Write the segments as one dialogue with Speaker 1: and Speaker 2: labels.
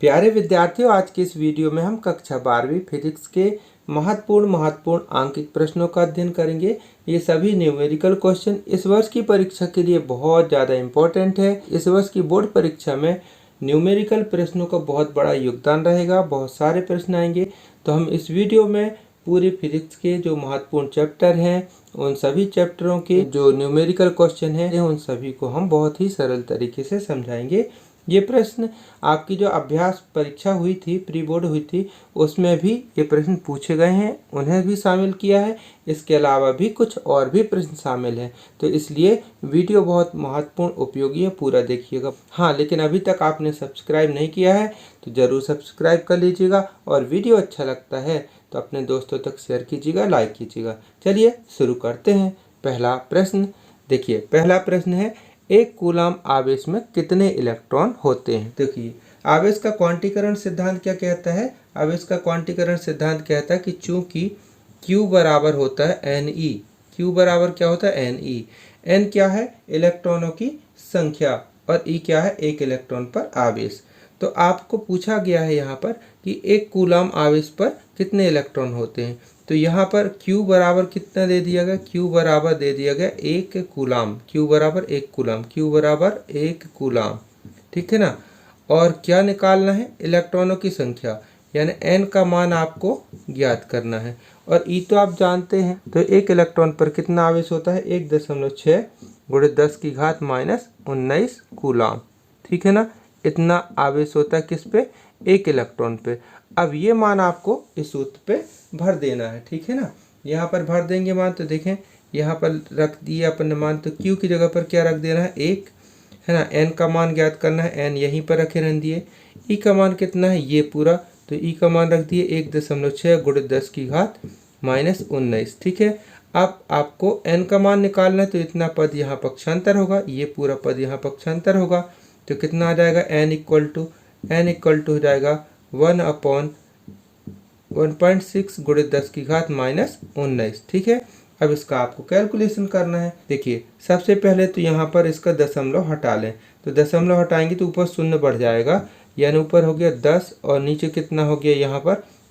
Speaker 1: प्यारे विद्यार्थियों, आज के इस वीडियो में हम कक्षा 12वीं फिजिक्स के महत्वपूर्ण आंकिक प्रश्नों का अध्ययन करेंगे। ये सभी न्यूमेरिकल क्वेश्चन इस वर्ष की परीक्षा के लिए बहुत ज़्यादा इम्पोर्टेंट है। इस वर्ष की बोर्ड परीक्षा में न्यूमेरिकल प्रश्नों का बहुत बड़ा योगदान रहेगा, बहुत सारे प्रश्न आएंगे। तो हम इस वीडियो में पूरी फिजिक्स के जो महत्वपूर्ण चैप्टर हैं, उन सभी चैप्टरों के जो न्यूमेरिकल क्वेश्चन हैं, उन सभी को हम बहुत ही सरल तरीके से समझाएंगे। ये प्रश्न आपकी जो अभ्यास परीक्षा हुई थी, प्री बोर्ड हुई थी, उसमें भी ये प्रश्न पूछे गए हैं, उन्हें भी शामिल किया है। इसके अलावा भी कुछ और भी प्रश्न शामिल हैं, तो इसलिए वीडियो बहुत महत्वपूर्ण उपयोगी है, पूरा देखिएगा। हाँ, लेकिन अभी तक आपने सब्सक्राइब नहीं किया है तो ज़रूर सब्सक्राइब कर लीजिएगा, और वीडियो अच्छा लगता है तो अपने दोस्तों तक शेयर कीजिएगा, लाइक कीजिएगा। चलिए शुरू करते हैं। पहला प्रश्न देखिए, पहला प्रश्न है, एक कूलाम आवेश में कितने इलेक्ट्रॉन होते हैं। देखिए, आवेश का क्वांटीकरण सिद्धांत क्या कहता है। आवेश का क्वांटीकरण सिद्धांत कहता है कि चूंकि Q बराबर होता है Ne, Q बराबर क्या होता है Ne, N क्या है, इलेक्ट्रॉनों की संख्या, और E क्या है, एक इलेक्ट्रॉन पर आवेश। तो आपको पूछा गया है यहाँ पर कि एक कूलाम आवेश पर कितने इलेक्ट्रॉन होते हैं। तो यहाँ पर Q बराबर कितना दे दिया गया, Q बराबर दे दिया गया एक कूलाम, Q बराबर एक कूलाम, Q बराबर एक कूलाम, ठीक है ना। और क्या निकालना है, इलेक्ट्रॉनों की संख्या, यानी N का मान आपको ज्ञात करना है। और E तो आप जानते हैं, तो एक इलेक्ट्रॉन पर कितना आवेश होता है, 1.6 गुणे 10 की घात -19 कूलाम, ठीक है ना। इतना आवेश होता है किस पे, एक इलेक्ट्रॉन पे। अब ये मान आपको इस सूत्र पे भर देना है, ठीक है ना। यहाँ पर भर देंगे मान, तो देखें यहाँ पर रख दिया अपन ने मान, तो Q की जगह पर क्या रख देना है, एक, है ना। N का मान ज्ञात करना है, N यहीं पर रखे रहने दिए। E का मान कितना है, ये पूरा, तो E का मान रख दिए 1.6 गुणे 10 की घात -19, ठीक है। अब आपको N का मान निकालना है, तो इतना पद यहाँ पक्षांतर होगा, ये पूरा पद यहाँ पक्षांतर होगा, तो कितना आ जाएगा, N इक्वल टू हो जाएगा 1/1.6 गुणे 10 की घात -19, ठीक है। अब इसका आपको कैलकुलेशन करना है। देखिए, सबसे पहले तो यहाँ पर इसका दशमलव हटा लें, तो दशमलव हटाएंगे तो ऊपर शून्य बढ़ जाएगा, यानी ऊपर हो गया 10 और नीचे कितना हो गया,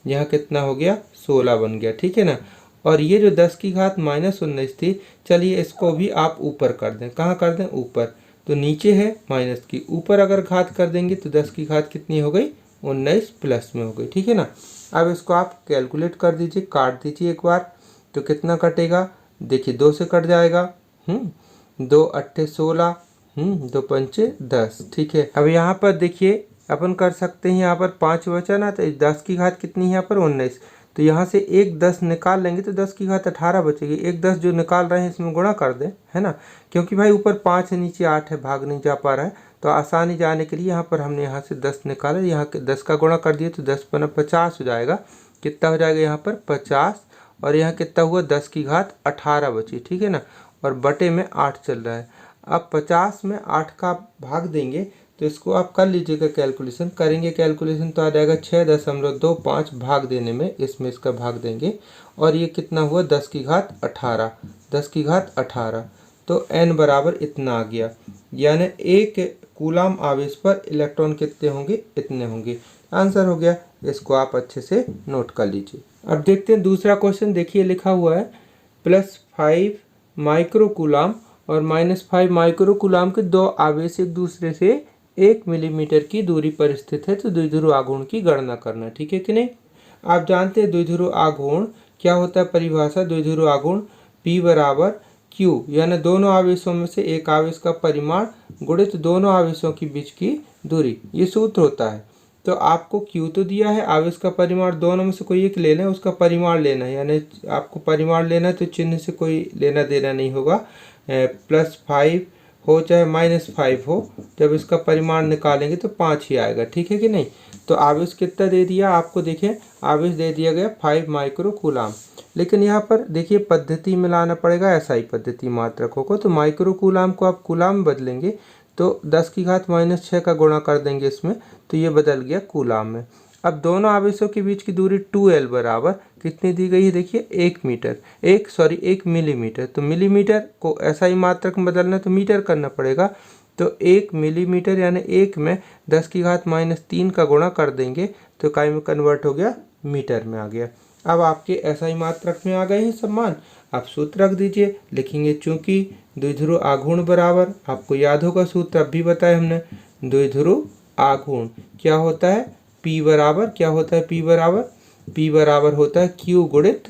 Speaker 1: यहाँ कितना हो गया, 16 बन गया, ठीक है ना। और ये जो 10 की घात -19 थी, चलिए इसको भी आप ऊपर कर दें। कहाँ कर दें, ऊपर, तो नीचे है माइनस की, ऊपर अगर घात कर देंगे तो 10 की घात कितनी हो गई, 19 प्लस में हो गई, ठीक है ना। अब इसको आप कैलकुलेट कर दीजिए, काट दीजिए एक बार, तो कितना कटेगा, देखिए 2 से कट जाएगा, 2 अट्ठे 16, 2 पंचे 10, ठीक है। अब यहाँ पर देखिए अपन कर सकते हैं, यहाँ पर 5 बचा ना, तो 10 की घात कितनी है यहाँ पर, 19, तो यहाँ से एक 10 निकाल लेंगे तो 10 की घात 18 बचेगी। एक 10 जो निकाल रहे हैं इसमें गुणा कर दें, है ना, क्योंकि भाई ऊपर 5 है नीचे 8 है, भाग नहीं जा पा रहा है, तो आसानी जाने के लिए यहाँ पर हमने यहाँ से 10 निकाला, यहाँ के 10 का गुणा कर दिए तो 10 पना 50 हो जाएगा। कितना हो जाएगा यहाँ पर 50, और यहाँ कितना हुआ, 10 की घात 18 बची, ठीक है ना, और बटे में 8 चल रहा है। अब 50 में 8 का भाग देंगे, तो इसको आप कर लीजिएगा, कैलकुलेशन करेंगे, कैलकुलेशन तो आ जाएगा 6.25 भाग देने में, इसमें इसका भाग देंगे, और ये कितना हुआ, 10 की घात 18, 10 की घात 18, तो N बराबर इतना आ गया, यानी एक कूलाम आवेश पर इलेक्ट्रॉन कितने होंगे, इतने होंगे। आंसर हो गया, इसको आप अच्छे से नोट कर लीजिए। अब देखते हैं दूसरा क्वेश्चन। देखिए लिखा हुआ है +5 माइक्रो कूलाम और -5 माइक्रो कूलाम के दो आवेश एक दूसरे से 1 मिलीमीटर की दूरी पर स्थित है, तो द्विध्रुव आघूर्ण की गणना करना, ठीक है कि नहीं। आप जानते हैं द्विध्रुव आघूर्ण क्या होता है, परिभाषा, द्विध्रुव आघूर्ण P बराबर Q, यानी दोनों आवेशों में से एक आवेश का परिमाण गुणित दोनों आवेशों के बीच की दूरी, ये सूत्र होता है। तो आपको Q तो दिया है, आवेश का परिमाण दोनों में से कोई एक लेना है, उसका परिमाण लेना है, यानी आपको परिमाण लेना है तो चिन्ह से कोई लेना देना नहीं होगा। +5 हो चाहे -5 हो, जब इसका परिमाण निकालेंगे तो 5 ही आएगा, ठीक है कि नहीं। तो आवेश कितना दे दिया आपको, देखें आवेश दे दिया गया 5 माइक्रो कूलाम, लेकिन यहाँ पर देखिए पद्धति में लाना पड़ेगा, SI पद्धति मात्रकों को, तो माइक्रो कूलाम को आप कूलाम में बदलेंगे, तो 10 की घात -6 का गुणा कर देंगे इसमें, तो ये बदल गया कूलाम में। अब दोनों आवेशों के बीच की दूरी 2L बराबर कितनी दी गई है, देखिए 1 मिलीमीटर, तो मिलीमीटर को SI मात्रक में बदलना तो मीटर करना पड़ेगा, तो 1 मिलीमीटर यानी 1 में 10⁻³ का गुणा कर देंगे तो इकाई में कन्वर्ट हो गया, मीटर में आ गया। अब आपके ऐसा ही मात्रक में आ गए हैं सब मान। आप सूत्र रख दीजिए, लिखेंगे चूंकि द्विध्रुव आघूर्ण बराबर, आपको याद होगा सूत्र अब भी बताया हमने, द्विध्रुव आघूर्ण क्या होता है, P बराबर क्या होता है, P बराबर होता है Q गुणित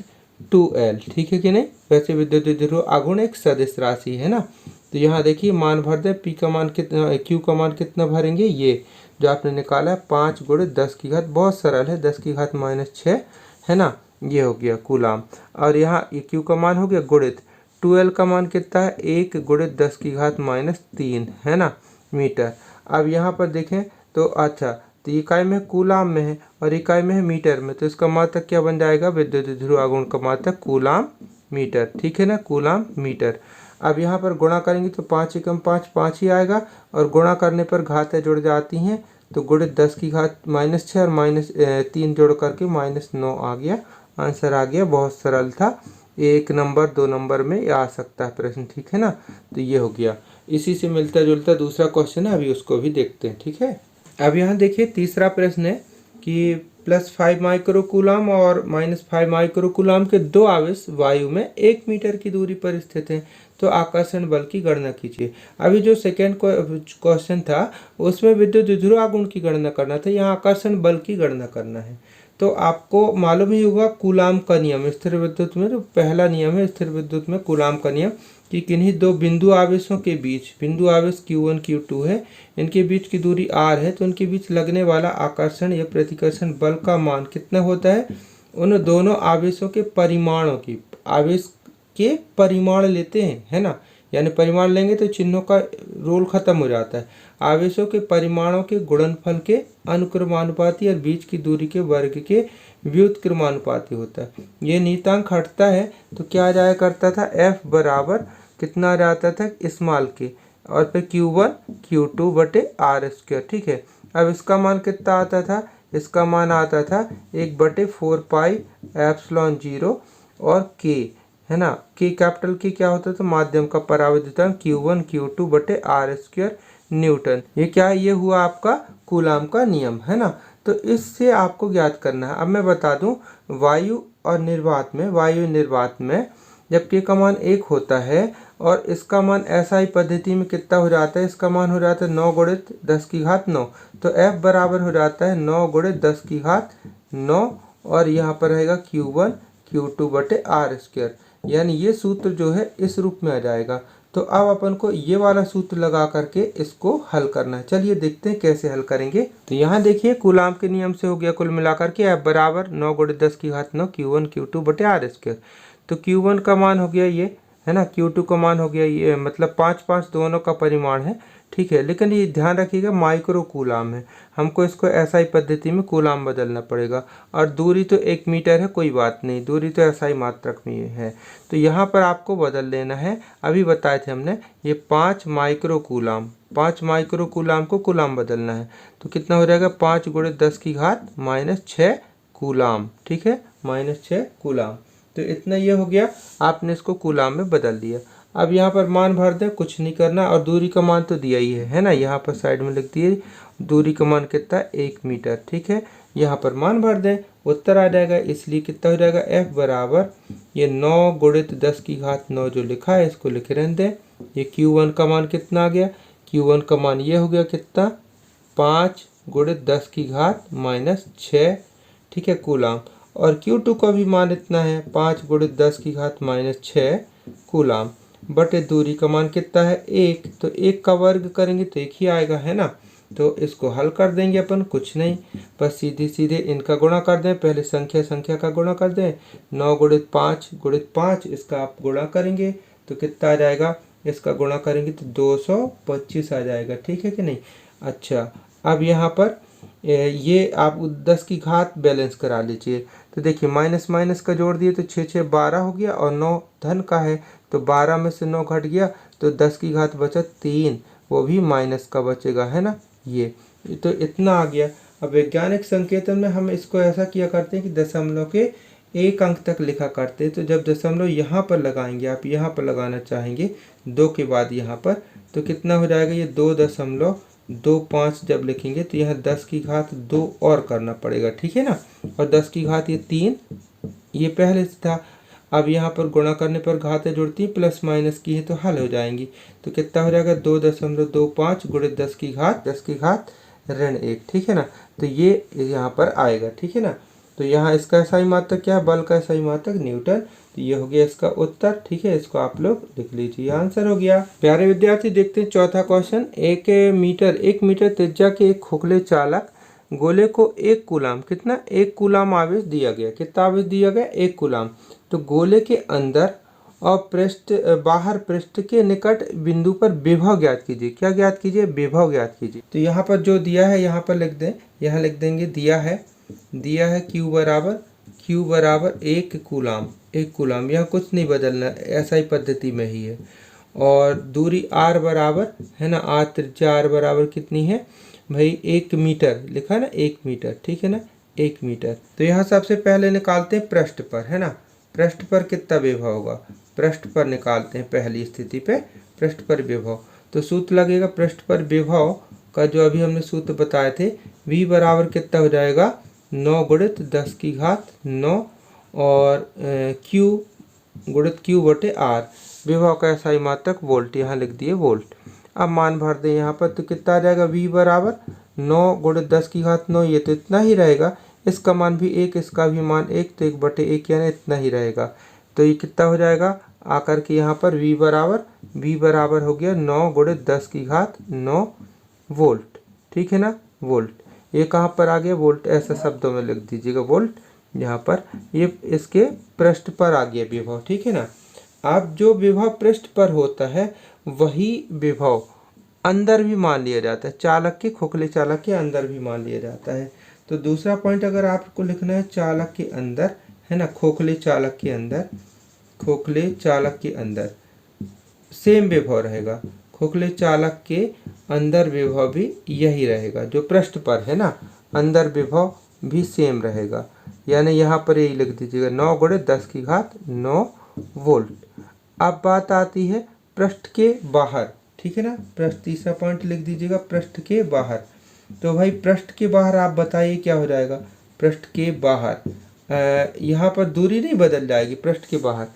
Speaker 1: 2L, ठीक है कि नहीं। वैसे विद्युत द्विध्रुव आघूर्ण एक सदिश राशि है ना। तो यहाँ देखिए मान भर दे, P का मान कितना, Q का मान कितना भरेंगे, ये जो आपने निकाला है 5 गुणित 10⁻, बहुत सरल है, 10⁻⁶ है ना, ये हो गया कूलाम। और यहाँ ये Q का मान हो गया गुणित 2L का मान कितना है, 1 गुणित 10⁻³ है ना, मीटर। अब यहाँ पर देखें तो अच्छा, तो इकाई में कूलाम में है और इकाई में है मीटर में, तो इसका मात्रक क्या बन जाएगा, विद्युत द्विध्रुव आघूर्ण का मात्रक कूलाम मीटर, ठीक है ना, कूलाम मीटर। अब यहाँ पर गुणा करेंगे तो 5 एकम 5 5 ही आएगा, और गुणा करने पर घातें जुड़ जाती हैं, तो गुणित 10⁻⁶ और -3 जोड़ करके -9 आ गया, आंसर आ गया। बहुत सरल था, 1 नंबर 2 नंबर में आ सकता है प्रश्न, ठीक है ना। तो ये हो गया। इसी से मिलता जुलता दूसरा क्वेश्चन है, अभी उसको भी देखते हैं, ठीक है। अब यहाँ देखिए तीसरा प्रश्न है कि +5 माइक्रोकूलाम और -5 माइक्रोकूलाम के दो आवेश वायु में 1 मीटर की दूरी पर स्थित हैं, तो आकर्षण बल की गणना कीजिए। अभी जो सेकेंड क्वेश्चन था उसमें विद्युत द्विध्रुव आघूर्ण की गणना करना था, यहाँ आकर्षण बल की गणना करना है। तो आपको मालूम ही होगा कूलाम का नियम, स्थिर विद्युत में जो पहला नियम है स्थिर विद्युत में कूलाम का नियम, कि किन्हीं दो बिंदु आवेशों के बीच, बिंदु आवेश Q1 Q2 है, इनके बीच की दूरी r है, तो उनके बीच लगने वाला आकर्षण या प्रतिकर्षण बल का मान कितना होता है, उन दोनों आवेशों के परिमाणों की, आवेश के परिमाण लेते हैं, है ना, यानी परिमाण लेंगे तो चिन्हों का रोल खत्म हो जाता है। आवेशों के परिमाणों के गुणनफल के अनुक्रमानुपाती और बीच की दूरी के वर्ग के व्युत्क्रमानुपाती होता है। ये नियतांक हटता है तो क्या आ जाया करता था, F बराबर कितना आ जाता था, स्मॉल के, और फिर Q1 Q2 बटे r², ठीक है। अब इसका मान कितना आता था, इसका मान आता था 1/4πε0 और K, है ना, K कैपिटल K क्या होता था, माध्यम का पराविद्युतांक Q1 Q2 बटे r² न्यूटन। ये क्या है, ये हुआ आपका कूलाम का नियम, है ना। तो इससे आपको ज्ञात करना है। अब मैं बता दूं, वायु और निर्वात में, वायु निर्वात में जब K का मान 1 होता है और इसका मान SI पद्धति में कितना हो जाता है, इसका मान हो जाता है 9 गुणित 10⁹, तो F बराबर हो जाता है 9 गुणित 10⁹, और यहाँ पर रहेगा Q1 Q2 बटे r², यानी ये सूत्र जो है इस रूप में आ जाएगा। तो अब अपन को ये वाला सूत्र लगा करके इसको हल करना है। चलिए देखते हैं कैसे हल करेंगे। तो यहाँ देखिए कूलाम के नियम से हो गया कुल मिलाकर के F बराबर 9 गुणित 10⁹ Q1 Q2 बटे r²। तो Q1 का मान हो गया ये, है ना, Q2 का मान हो गया ये, मतलब 5 5 दोनों का परिमाण है, ठीक है। लेकिन ये ध्यान रखिएगा माइक्रो कूलाम है, हमको इसको SI पद्धति में कूलाम बदलना पड़ेगा। और दूरी तो 1 मीटर है, कोई बात नहीं, दूरी तो SI मात्रक में है, तो यहाँ पर आपको बदल लेना है। अभी बताए थे हमने, ये 5 माइक्रो कूलाम, 5 माइक्रो कूलाम को कूलाम बदलना है, तो कितना हो जाएगा, 5 गुणित 10⁻⁶ कूलाम, ठीक है, -6 कूलाम। तो इतना ये हो गया, आपने इसको कूलाम में बदल दिया। अब यहाँ पर मान भर दें, कुछ नहीं करना, और दूरी का मान तो दिया ही है ना, यहाँ पर साइड में लिख दिए दूरी का मान कितना है, 1 मीटर, ठीक है। यहाँ पर मान भर दें, उत्तर आ जाएगा, इसलिए कितना हो जाएगा, F बराबर ये 9 गुणित 10⁹ जो लिखा है इसको लिख रहने दें। ये Q1 का मान कितना आ गया, Q1 का मान ये हो गया कितना, 5 गुणित 10⁻⁶, ठीक है, कूलाम। और Q2 का भी मान इतना है, 5 गुणित 10⁻⁶ कूलाम, बटे दूरी का मान कितना है, 1, तो 1 का वर्ग करेंगे तो 1 ही आएगा, है ना। तो इसको हल कर देंगे अपन, कुछ नहीं, बस सीधे सीधे इनका गुणा कर दें, पहले संख्या संख्या का गुणा कर दें, 9 गुणित 5 इसका आप गुणा करेंगे तो कितना आ जाएगा, इसका गुणा करेंगे तो 225 आ जाएगा, ठीक है कि नहीं। अच्छा, अब यहाँ पर ये आप 10 की घात बैलेंस करा लीजिए, तो देखिए माइनस माइनस का जोड़ दिए तो 6 6 12 हो गया, और 9 धन का है तो 12 में से 9 घट गया, तो 10 की घात बचा 3, वो भी माइनस का बचेगा, है ना। ये तो इतना आ गया। अब वैज्ञानिक संकेतन में हम इसको ऐसा किया करते हैं कि दशमलव के एक अंक तक लिखा करते, तो जब दशमलव यहाँ पर लगाएंगे, आप यहाँ पर लगाना चाहेंगे 2 के बाद यहाँ पर, तो कितना हो जाएगा, ये 2.25 जब लिखेंगे तो यहाँ 10 की घात 2 और करना पड़ेगा, ठीक है ना। और 10 की घात ये 3, ये पहले से था। अब यहाँ पर गुणा करने पर घातें जुड़ती हैं, प्लस माइनस की है तो हल हो जाएंगी। तो कितना हो जाएगा 2.25 गुणित 10 की घात ऋण 1, ठीक है ना। तो ये यहाँ पर आएगा, ठीक है ना। तो यहाँ इसका सही मात्रक क्या है, बल का सही मात्रक न्यूटन। तो ये हो गया इसका उत्तर, ठीक है। इसको आप लोग लिख लीजिए, आंसर हो गया। प्यारे विद्यार्थी देखते हैं चौथा क्वेश्चन। 1 मीटर त्रिज्या के एक खोखले चालक गोले को 1 कूलाम, कितना 1 कूलाम आवेश दिया गया, कितना आवेश दिया गया 1 कूलाम। तो गोले के अंदर और बाहर पृष्ठ के निकट बिंदु पर विभव ज्ञात कीजिए। क्या ज्ञात कीजिए, विभव ज्ञात कीजिए। तो यहाँ पर जो दिया है यहाँ पर लिख दें, यहाँ लिख देंगे दिया है Q बराबर 1 कूलाम, यहाँ कुछ नहीं बदलना, ऐसा ही पद्धति में ही है। और दूरी R बराबर है ना, R त्रिज्या R बराबर कितनी है भाई 1 मीटर, लिखा है ना 1 मीटर, ठीक है ना 1 मीटर। तो यहाँ सबसे पहले निकालते हैं पृष्ठ पर, है ना, पृष्ठ पर कितना विभव होगा, पृष्ठ पर निकालते हैं पहली स्थिति पे, पृष्ठ पर विभव। तो सूत्र लगेगा पृष्ठ पर विभव का, जो अभी हमने सूत्र बताए थे, V बराबर कितना हो जाएगा 9 गुणित 10 की घात 9 और Q गुणित Q बटे R, विभव का सही मात्रक वोल्ट, यहाँ लिख दिए वोल्ट। अब मान भर दें यहाँ पर, तो कितना आ जाएगा V बराबर 9 गुणित 10 की घात 9, ये तो इतना ही रहेगा, इसका मान भी 1, इसका भी मान 1, तो 1 बटे 1 यानी इतना ही रहेगा। तो ये कितना हो जाएगा आकर के यहाँ पर V बराबर हो गया 9 गुणित 10 की घात 9 वोल्ट, ठीक है ना, वोल्ट। ये कहाँ पर आ गया वोल्ट, ऐसा शब्दों में लिख दीजिएगा वोल्ट, यहाँ पर ये इसके पृष्ठ पर आ गया विभव, ठीक है ना। अब जो विभव पृष्ठ पर होता है वही विभव अंदर भी मान लिया जाता है, चालक के खोखले चालक के अंदर भी मान लिया जाता है। तो दूसरा पॉइंट अगर आपको लिखना है चालक के अंदर, है ना, खोखले चालक के अंदर सेम विभव रहेगा, खोखले चालक के अंदर विभव भी यही रहेगा जो पृष्ठ पर है ना, अंदर विभव भी सेम रहेगा, यानी यहाँ पर यही लिख दीजिएगा 9 गुणित 10 की घात 9 वोल्ट। अब बात आती है पृष्ठ के बाहर, ठीक है ना, पृष्ठ, तीसरा पॉइंट लिख दीजिएगा पृष्ठ के बाहर। तो भाई पृष्ठ के बाहर आप बताइए क्या हो जाएगा, पृष्ठ के बाहर यहाँ पर दूरी नहीं बदल जाएगी, पृष्ठ के बाहर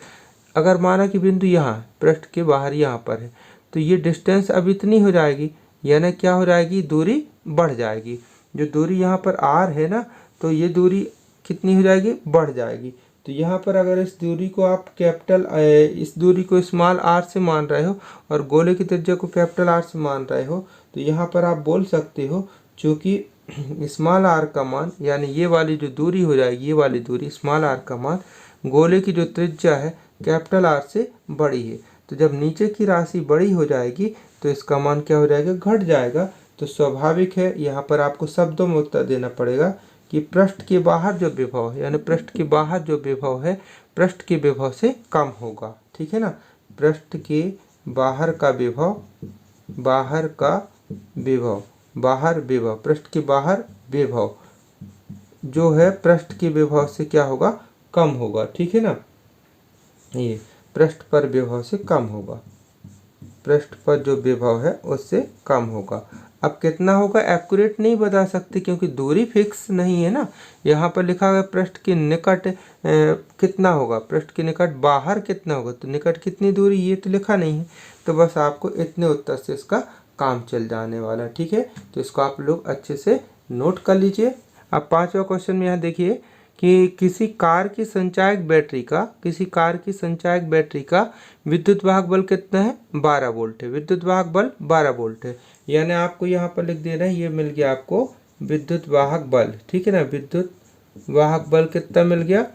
Speaker 1: अगर माना कि बिंदु यहाँ पृष्ठ के बाहर यहाँ पर है, तो ये डिस्टेंस अब इतनी हो जाएगी, यानी क्या हो जाएगी, दूरी बढ़ जाएगी। जो दूरी यहाँ पर R है ना, तो ये दूरी कितनी हो जाएगी, बढ़ जाएगी। तो यहाँ पर अगर इस दूरी को आप इस दूरी को स्मॉल r से मान रहे हो और गोले की त्रिज्या को कैपिटल R से मान रहे हो, तो यहाँ पर आप बोल सकते हो चूँकि स्मॉल r का मान, यानी ये वाली जो दूरी हो जाएगी, ये वाली दूरी स्मॉल r का मान गोले की जो त्रिज्या है कैपिटल R से बड़ी है। तो जब नीचे की राशि बड़ी हो जाएगी तो इसका मान क्या हो जाएगा, घट जाएगा। तो स्वाभाविक है यहाँ पर आपको शब्दों में उत्तर देना पड़ेगा कि पृष्ठ के बाहर जो विभव है, यानी पृष्ठ के बाहर जो विभव है पृष्ठ के विभव से कम होगा, ठीक है ना। पृष्ठ के बाहर का विभव, पृष्ठ के बाहर विभव जो है पृष्ठ के विभव से क्या होगा, कम होगा, ठीक है ना। ये पृष्ठ पर विभव से कम होगा, पृष्ठ पर जो विभव है उससे कम होगा। अब कितना होगा एक्यूरेट नहीं बता सकते क्योंकि दूरी फिक्स नहीं है ना। यहाँ पर लिखा हुआ पृष्ठ के निकट कितना होगा, पृष्ठ के निकट बाहर कितना होगा, तो निकट कितनी दूरी ये तो लिखा नहीं है। तो बस आपको इतने उत्तर से इसका काम चल जाने वाला, ठीक है। तो इसको आप लोग अच्छे से नोट कर लीजिए। अब पांचवा क्वेश्चन में यहाँ देखिए कि किसी कार की संचायक बैटरी का विद्युत वाहक बल कितना है, 12 वोल्ट है। विद्युत वाहक बल 12 वोल्ट है, यानी आपको यहाँ पर लिख देना है, ये मिल गया आपको विद्युत वाहक बल, ठीक है ना। विद्युत वाहक बल कितना मिल गया,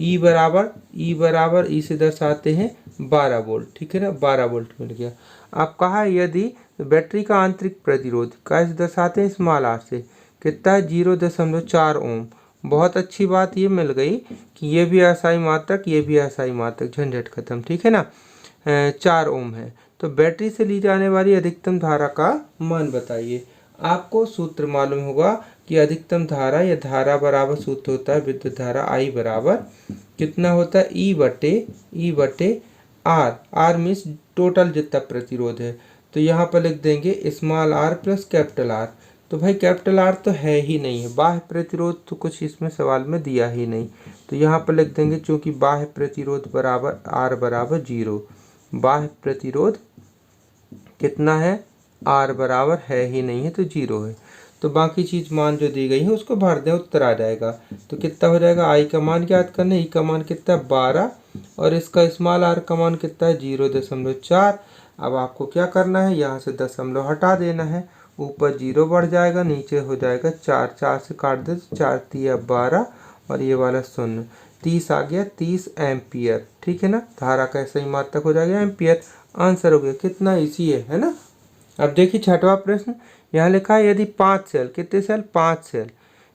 Speaker 1: E बराबर ई से दर्शाते हैं 12 वोल्ट, ठीक है ना, 12 वोल्ट मिल गया। अब कहा यदि बैटरी का आंतरिक प्रतिरोध कैसे दर्शाते हैं, स्मॉल r से, कितना है 0.4 ओम। बहुत अच्छी बात ये मिल गई कि ये भी असाई मात्रक, ये भी असाई मात्रक, झंझट खत्म, ठीक है ना। 4 ओम है। तो बैटरी से ली जाने वाली अधिकतम धारा का मान बताइए। आपको सूत्र मालूम होगा कि अधिकतम धारा या धारा बराबर सूत्र होता है विद्युत धारा I बराबर कितना होता है ई बटे आर। आर मीन्स टोटल जितना प्रतिरोध है, तो यहाँ पर लिख देंगे small R plus capital R. तो भाई कैपिटल आर तो है ही नहीं है, बाह्य प्रतिरोध तो कुछ इसमें सवाल में दिया ही नहीं, तो यहाँ पर लिख देंगे चूंकि बाह्य प्रतिरोध बराबर आर बराबर 0। बाह्य प्रतिरोध कितना है, आर बराबर है ही नहीं है तो 0 है। तो बाकी चीज़ मान जो दी गई है उसको भर दें, उत्तर आ जाएगा। तो कितना हो जाएगा, आई का मान ज्ञात करना है, ई का मान कितना है 12 और इसका स्मॉल आर का मान कितना है 0.4। अब आपको क्या करना है, यहाँ से दशमलव हटा देना है, ऊपर 0 बढ़ जाएगा, नीचे हो जाएगा 4, 4 से काट दे तो 4 तिया 12 और ये वाला 0, 30 आ गया 30 एम्पियर। ठीक है ना, धारा का सही मात्रक हो जाएगा एम्पियर। आंसर हो गया, कितना इजी है ना। अब देखिए छठवां प्रश्न, यहाँ लिखा है यदि 5 सेल, कितने सेल, 5 सेल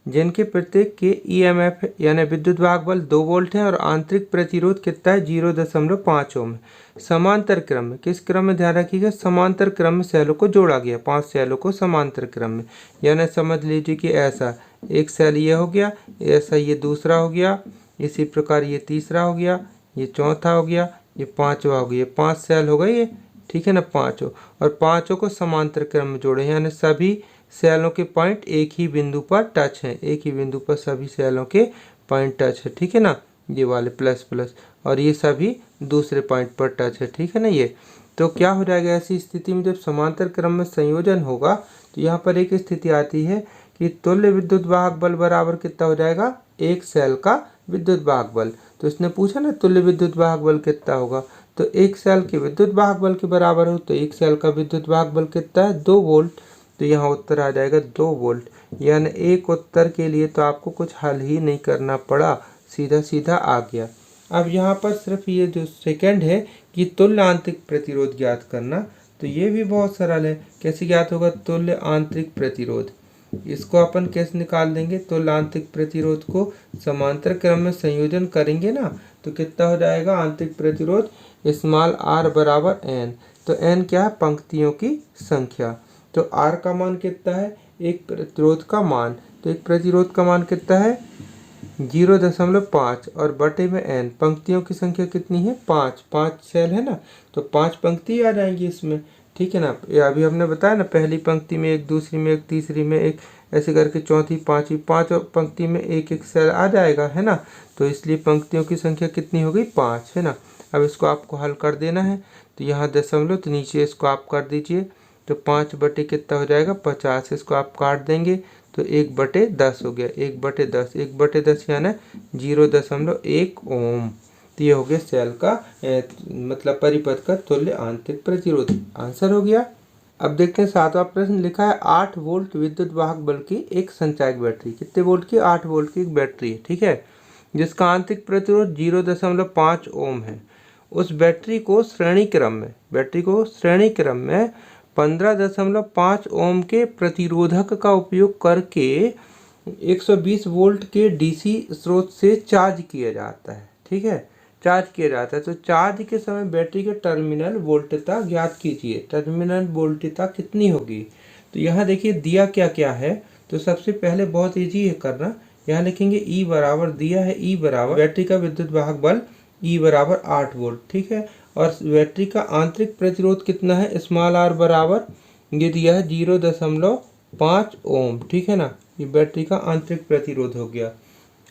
Speaker 1: जिनके प्रत्येक के ईएमएफ यानी विद्युत वाहक बल 2 वोल्ट है और आंतरिक प्रतिरोध कितना है 0.5 ओम है, समांतर क्रम में, किस क्रम में ध्यान रखिएगा, समांतर क्रम में सेलों को जोड़ा गया, 5 सेलों को समांतर क्रम में, यानी समझ लीजिए कि ऐसा एक सेल ये हो गया, ऐसा ये दूसरा हो गया, इसी प्रकार ये तीसरा हो गया, ये चौथा हो गया, ये पांचवा हो गया, 5 सेल हो गए ये। ठीक है ना, पांचों, और पांचों को समांतर क्रम में जोड़े, यानी सभी सेलों के पॉइंट एक ही बिंदु पर टच हैं, एक ही बिंदु पर सभी सेलों के पॉइंट टच है। ठीक है ना, ये वाले प्लस प्लस और ये सभी दूसरे पॉइंट पर टच है। ठीक है ना, ये तो क्या हो जाएगा ऐसी स्थिति में, जब समांतर क्रम में संयोजन होगा तो यहाँ पर एक स्थिति आती है कि तुल्य विद्युत वाहक बल बराबर कितना हो जाएगा, एक सेल का विद्युत वाहक बल। तो इसने पूछा ना तुल्य विद्युत वाहक बल कितना होगा, तो एक सेल के विद्युत वाहक बल के बराबर हो, तो एक सेल का विद्युत वाहक बल कितना है 2 वोल्ट। तो यहाँ उत्तर आ जाएगा 2 वोल्ट, यानी एक उत्तर के लिए तो आपको कुछ हल ही नहीं करना पड़ा, सीधा सीधा आ गया। अब यहाँ पर सिर्फ ये जो सेकंड है कि तुल्य आंतरिक प्रतिरोध ज्ञात करना, तो ये भी बहुत सरल है। कैसे ज्ञात होगा तुल्य आंतरिक प्रतिरोध, इसको अपन कैसे निकाल देंगे, तुल्य आंतरिक प्रतिरोध को समांतर क्रम में संयोजन करेंगे ना, तो कितना हो जाएगा आंतरिक प्रतिरोध स्मॉल आर बराबर एन। तो एन क्या है, पंक्तियों की संख्या। तो आर का मान कितना है, एक प्रतिरोध का मान, तो एक प्रतिरोध का मान कितना है 0.5 और बटे में एन, पंक्तियों की संख्या कितनी है 5, 5 सेल है ना, तो 5 पंक्ति आ जाएंगी इसमें। ठीक है ना, ये अभी हमने बताया ना, पहली पंक्ति में एक, दूसरी में एक, तीसरी में एक, ऐसे करके चौथी, पांचवी, 5 पंक्ति में एक एक सेल आ जाएगा, है ना। तो इसलिए पंक्तियों की संख्या कितनी हो गई 5, है ना। अब इसको आपको हल कर देना है, तो यहाँ दशमलव, तो नीचे इसको आप कर दीजिए, तो 5 बटे कितना हो जाएगा 50, इसको आप काट देंगे तो 1/10 हो गया, 1/10, 1/10 यानी 0.1 ओम। तो ये हो गया सेल का मतलब परिपथ का तुल्य आंतरिक प्रतिरोध। आंसर हो गया। अब देखते हैं सातवां प्रश्न, लिखा है 8 वोल्ट विद्युत वाहक बल की एक संचायक बैटरी, कितने वोल्ट की, 8 वोल्ट की एक बैटरी है। ठीक है, जिसका आंतरिक प्रतिरोध 0.5 ओम है। उस बैटरी को श्रेणी क्रम में 15.5 ओम के प्रतिरोधक का उपयोग करके 120 वोल्ट के डीसी स्रोत से चार्ज किया जाता है। ठीक है, चार्ज किया जाता है। तो चार्ज के समय बैटरी के टर्मिनल वोल्टता ज्ञात कीजिए। टर्मिनल वोल्टता कितनी होगी, तो यहाँ देखिए दिया क्या क्या है। तो सबसे पहले बहुत ईजी है करना, यहाँ लिखेंगे ई बराबर दिया है, ई बराबर बैटरी का विद्युत वाहक बल ई बराबर 8 वोल्ट। ठीक है, और बैटरी का आंतरिक प्रतिरोध कितना है, स्मॉल आर बराबर ये दिया है 0.5 ओम। ठीक है ना, ये बैटरी का आंतरिक प्रतिरोध हो गया।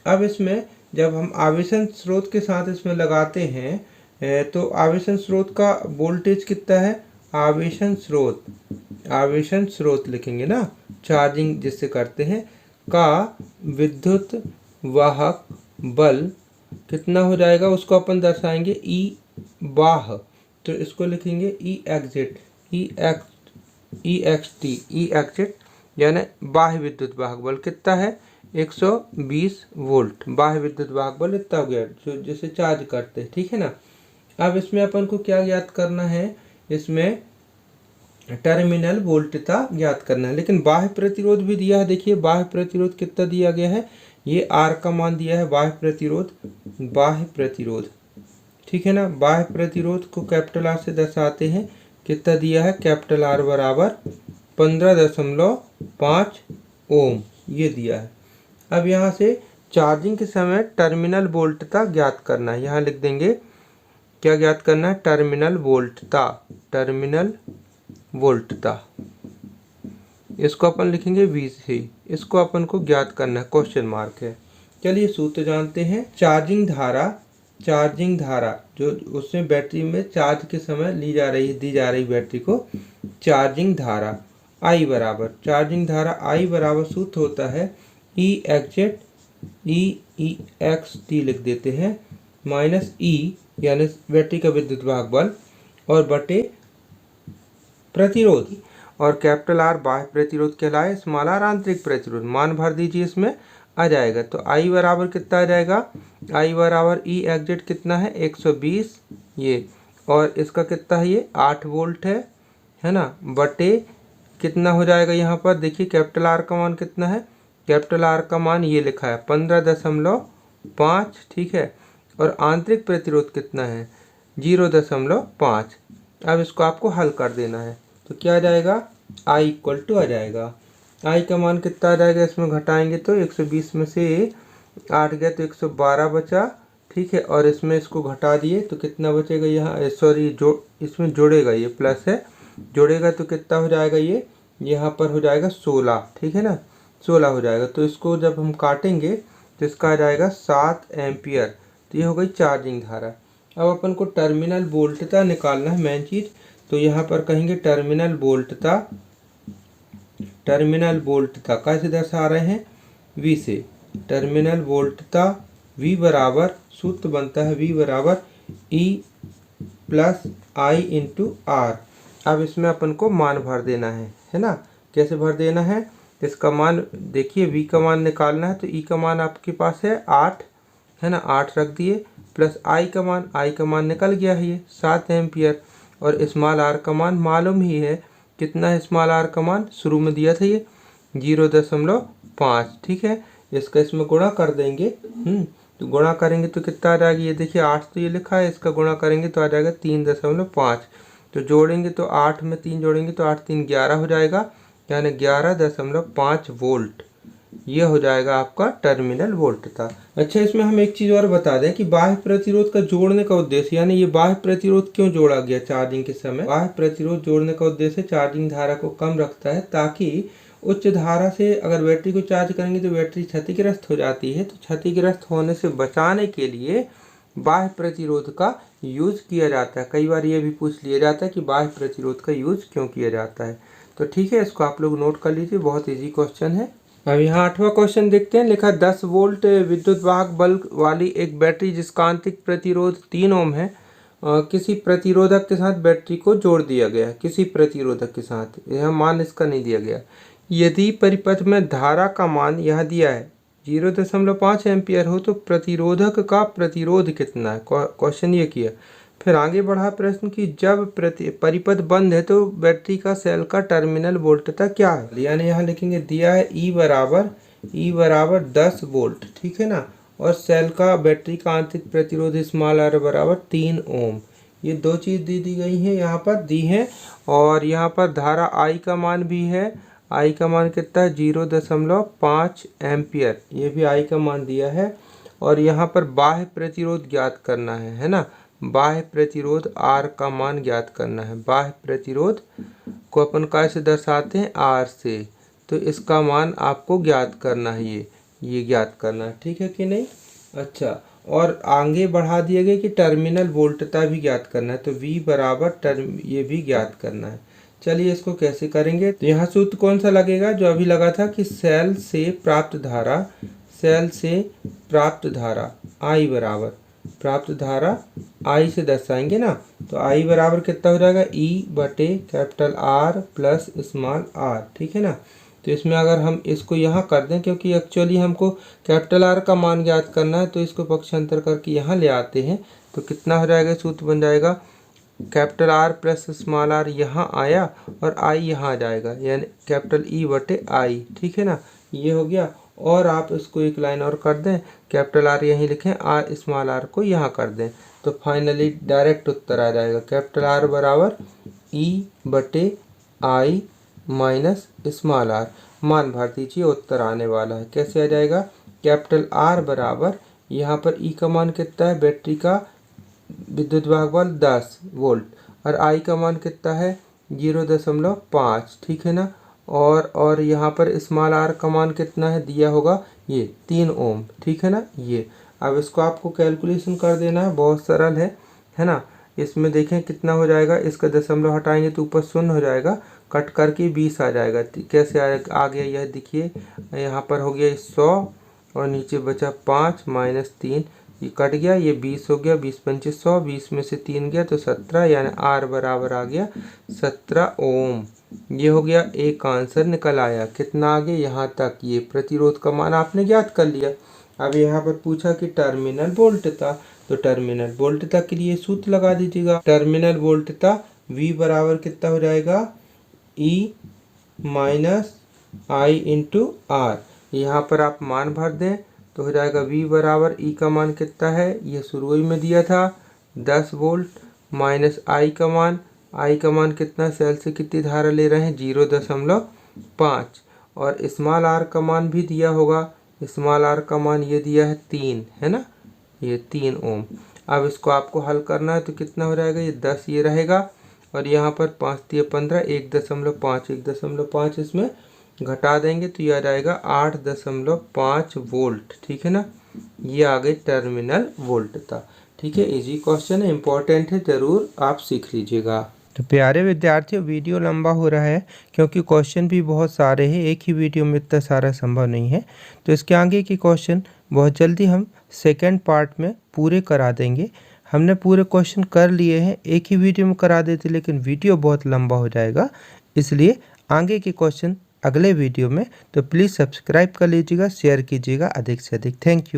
Speaker 1: अब इसमें जब हम आवेशन स्रोत के साथ इसमें लगाते हैं तो आवेशन स्रोत का वोल्टेज कितना है, आवेशन स्रोत लिखेंगे ना, चार्जिंग जिससे करते हैं, का विद्युत वाहक बल कितना हो जाएगा, उसको अपन दर्शाएंगे ई बाह। तो इसको लिखेंगे ई एग्जिट, ई एग्जिट यानी बाह्य विद्युत वाहक बल कितना है 120 वोल्ट। बाह्य विद्युत वाहक बल इतना हो गया जो जिसे चार्ज करते हैं। ठीक है ना, अब इसमें अपन को क्या ज्ञात करना है, इसमें टर्मिनल वोल्टता ज्ञात करना है। लेकिन बाह्य प्रतिरोध भी दिया है, देखिए बाह्य प्रतिरोध कितना दिया गया है, ये आर का मान दिया है, बाह्य प्रतिरोध। ठीक है ना, बाह्य प्रतिरोध को कैपिटल आर से दर्शाते हैं, कितना दिया है कैपिटल आर बराबर 15.5 ओम। ये दिया है। अब यहाँ से चार्जिंग के समय टर्मिनल वोल्टता ज्ञात करना है। यहाँ लिख देंगे क्या ज्ञात करना है, टर्मिनल वोल्टता, टर्मिनल वोल्टता। इसको अपन लिखेंगे VC, इसको अपन को ज्ञात करना है, क्वेश्चन मार्क है। चलिए सूत्र जानते हैं। चार्जिंग धारा, चार्जिंग धारा जो उसमें बैटरी में चार्ज के समय दी जा रही बैटरी को चार्जिंग धारा I बराबर, चार्जिंग धारा I बराबर सूत्र होता है EXT लिख देते हैं माइनस E यानी बैटरी का विद्युत वाहक बल और बटे प्रतिरोध, और कैपिटल R बाह्य प्रतिरोध कहलाए, स्मॉल r आंतरिक प्रतिरोध। मान भर दीजिए, इसमें आ जाएगा। तो I बराबर कितना आ जाएगा, I बराबर E एग्जिट कितना है 120 ये, और इसका कितना है ये 8 वोल्ट है ना, बटे कितना हो जाएगा यहाँ पर देखिए कैपिटल R का मान कितना है, कैपिटल R का मान ये लिखा है 15.5, ठीक है, और आंतरिक प्रतिरोध कितना है 0.5। अब इसको आपको हल कर देना है तो क्या आ जाएगा, I इक्वल टू आ जाएगा, I का मान कितना आ जाएगा, इसमें घटाएंगे तो 120 में से 8 गया तो 112 बचा, ठीक है, और इसमें इसको घटा दिए तो कितना बचेगा यहाँ, सॉरी जो इसमें जोड़ेगा ये प्लस है, जोड़ेगा तो कितना हो जाएगा ये, यहाँ पर हो जाएगा 16, ठीक है ना, 16 हो जाएगा। तो इसको जब हम काटेंगे तो इसका आ जाएगा 7 एम्पियर। तो ये हो गई चार्जिंग धारा। अब अपन को टर्मिनल वोल्टता निकालना है मेन चीज। तो यहाँ पर कहेंगे टर्मिनल वोल्टता, टर्मिनल वोल्टता कैसे दर्शा रहे हैं, V से। टर्मिनल वोल्टता V बराबर सूत्र बनता है V बराबर E plus I into R। अब इसमें अपन को मान भर देना है ना, कैसे भर देना है, इसका मान देखिए V का मान निकालना है तो E का मान आपके पास है 8 है ना, 8 रख दिए, प्लस I का मान निकल गया है ये 7 एम्पियर, और स्मॉल r का मान मालूम ही है कितना है, स्मॉल r का मान शुरू में दिया था ये 0.5, ठीक है। इसका इसमें गुणा कर देंगे, तो गुणा करेंगे तो कितना आ जाएगा, ये देखिए 8 तो ये लिखा है, इसका गुणा करेंगे तो आ जाएगा 3.5, तो जोड़ेंगे तो 8 में 3 जोड़ेंगे तो 8 3 11 हो जाएगा, यानी 11.5 वोल्ट। ये हो जाएगा आपका टर्मिनल वोल्टता। अच्छा, इसमें हम एक चीज़ और बता दें कि बाह्य प्रतिरोध का जोड़ने का उद्देश्य, यानी ये बाह्य प्रतिरोध क्यों जोड़ा गया चार्जिंग के समय। बाह्य प्रतिरोध जोड़ने का उद्देश्य चार्जिंग धारा को कम रखता है, ताकि उच्च धारा से अगर बैटरी को चार्ज करेंगे तो बैटरी क्षतिग्रस्त हो जाती है, तो क्षतिग्रस्त होने से बचाने के लिए बाह्य प्रतिरोध का यूज किया जाता है। कई बार ये भी पूछ लिया जाता है कि बाह्य प्रतिरोध का यूज क्यों किया जाता है। तो ठीक है, इसको आप लोग नोट कर लीजिए, बहुत ईजी क्वेश्चन है। अब यहाँ 8वां क्वेश्चन देखते हैं। लिखा 10 वोल्ट विद्युत वाहक बल वाली एक बैटरी जिसका आंतरिक प्रतिरोध 3 ओम है, किसी प्रतिरोधक के साथ बैटरी को जोड़ दिया गया, किसी प्रतिरोधक के साथ, यह मान इसका नहीं दिया गया। यदि परिपथ में धारा का मान यह दिया है 0.5 एम्पियर हो तो प्रतिरोधक का प्रतिरोध कितना है, क्वेश्चन ये किया। फिर आगे बढ़ा प्रश्न कि जब परिपथ बंद है तो बैटरी का सेल का टर्मिनल वोल्टता क्या है, यानी यहाँ लिखेंगे दिया है E बराबर 10 वोल्ट, ठीक है ना, और सेल का बैटरी का आंतरिक प्रतिरोध स्मॉल r बराबर 3 ओम। ये दो चीज़ दी गई हैं, यहाँ पर दी हैं, और यहाँ पर धारा I का मान भी है। I का मान कितना है 0.5 एम्पियर, ये भी I का मान दिया है। और यहाँ पर बाह्य प्रतिरोध ज्ञात करना है ना, बाह्य प्रतिरोध R का मान ज्ञात करना है। बाह्य प्रतिरोध को अपन कैसे दर्शाते हैं, R से, तो इसका मान आपको ज्ञात करना है, ये ज्ञात करना है, ठीक है कि नहीं। अच्छा, और आगे बढ़ा दिया गया कि टर्मिनल वोल्टता भी ज्ञात करना है, तो V बराबर ये भी ज्ञात करना है। चलिए इसको कैसे करेंगे, तो यहाँ सूत्र कौन सा लगेगा, जो अभी लगा था कि सेल से प्राप्त धारा I बराबर, प्राप्त धारा I से दर्शाएंगे ना, तो I बराबर कितना हो जाएगा E बटे capital R plus small r, ठीक है ना। तो इसमें अगर हम इसको यहाँ कर दें, क्योंकि एक्चुअली हमको कैपिटल R का मान ज्ञात करना है, तो इसको पक्षांतर करके यहाँ ले आते हैं, तो कितना हो जाएगा, सूत्र बन जाएगा capital R plus small r यहाँ आया और I यहाँ आ जाएगा, यानी कैपिटल E बटे I, ठीक है ना, ये हो गया। और आप इसको एक लाइन और कर दें, कैपिटल R यहीं लिखें, R स्मॉल r को यहाँ कर दें, तो फाइनली डायरेक्ट उत्तर आ जाएगा कैपिटल R बराबर E बटे I माइनस स्मॉल r। मान भर दीजिए, उत्तर आने वाला है। कैसे आ जाएगा? कैपिटल R बराबर यहाँ पर E का मान कितना है, बैटरी का विद्युत वाहक बल 10 वोल्ट, और I का मान कितना है 0.5, ठीक है ना। और यहाँ पर स्मॉल r का मान कितना है दिया होगा, ये 3 ओम, ठीक है ना। ये अब इसको आपको कैलकुलेशन कर देना है, बहुत सरल है ना। इसमें देखें कितना हो जाएगा, इसका दशमलव हटाएंगे तो ऊपर शून्य हो जाएगा, कट करके 20 आ जाएगा। कैसे आ गया यह देखिए, यहाँ पर हो गया 100 और नीचे बचा 5 माइनस 3, ये कट गया, ये 20 हो गया, 20 पंचे 100, 20 में से 3 गया तो 17, यानी R बराबर आ गया 17 ओम। ये हो गया एक आंसर निकल आया। कितना आ गया यहाँ तक, ये प्रतिरोध का मान आपने ज्ञात कर लिया। अब यहाँ पर पूछा कि टर्मिनल वोल्टता, तो टर्मिनल वोल्टता के लिए सूत्र लगा दीजिएगा। टर्मिनल वोल्टता V बराबर कितना हो जाएगा, E minus I into R। यहाँ पर आप मान भर दें तो हो जाएगा V बराबर E का मान कितना है, ये शुरू ही में दिया था 10 वोल्ट, माइनस I का मान कितना, सेल से कितनी धारा ले रहे हैं 0.5, और स्मॉल r का मान भी दिया होगा। स्मॉल r का मान ये दिया है 3, है ना, ये 3 ओम। अब इसको आपको हल करना है तो कितना हो जाएगा, ये 10 ये रहेगा, और यहाँ पर 5 दिए 15, 1.5 इसमें घटा देंगे तो ये आ जाएगा 8.5 वोल्ट, ठीक है ना। ये आ गई टर्मिनल वोल्टता, ठीक है। इजी क्वेश्चन है, इम्पोर्टेंट है, ज़रूर आप सीख लीजिएगा। तो प्यारे विद्यार्थियों, वीडियो लंबा हो रहा है क्योंकि क्वेश्चन भी बहुत सारे हैं, एक ही वीडियो में इतना सारा संभव नहीं है। तो इसके आगे के क्वेश्चन बहुत जल्दी हम सेकंड पार्ट में पूरे करा देंगे। हमने पूरे क्वेश्चन कर लिए हैं, एक ही वीडियो में करा देते, लेकिन वीडियो बहुत लंबा हो जाएगा, इसलिए आगे के क्वेश्चन अगले वीडियो में। तो प्लीज़ सब्सक्राइब कर लीजिएगा, शेयर कीजिएगा अधिक से अधिक। Thank you.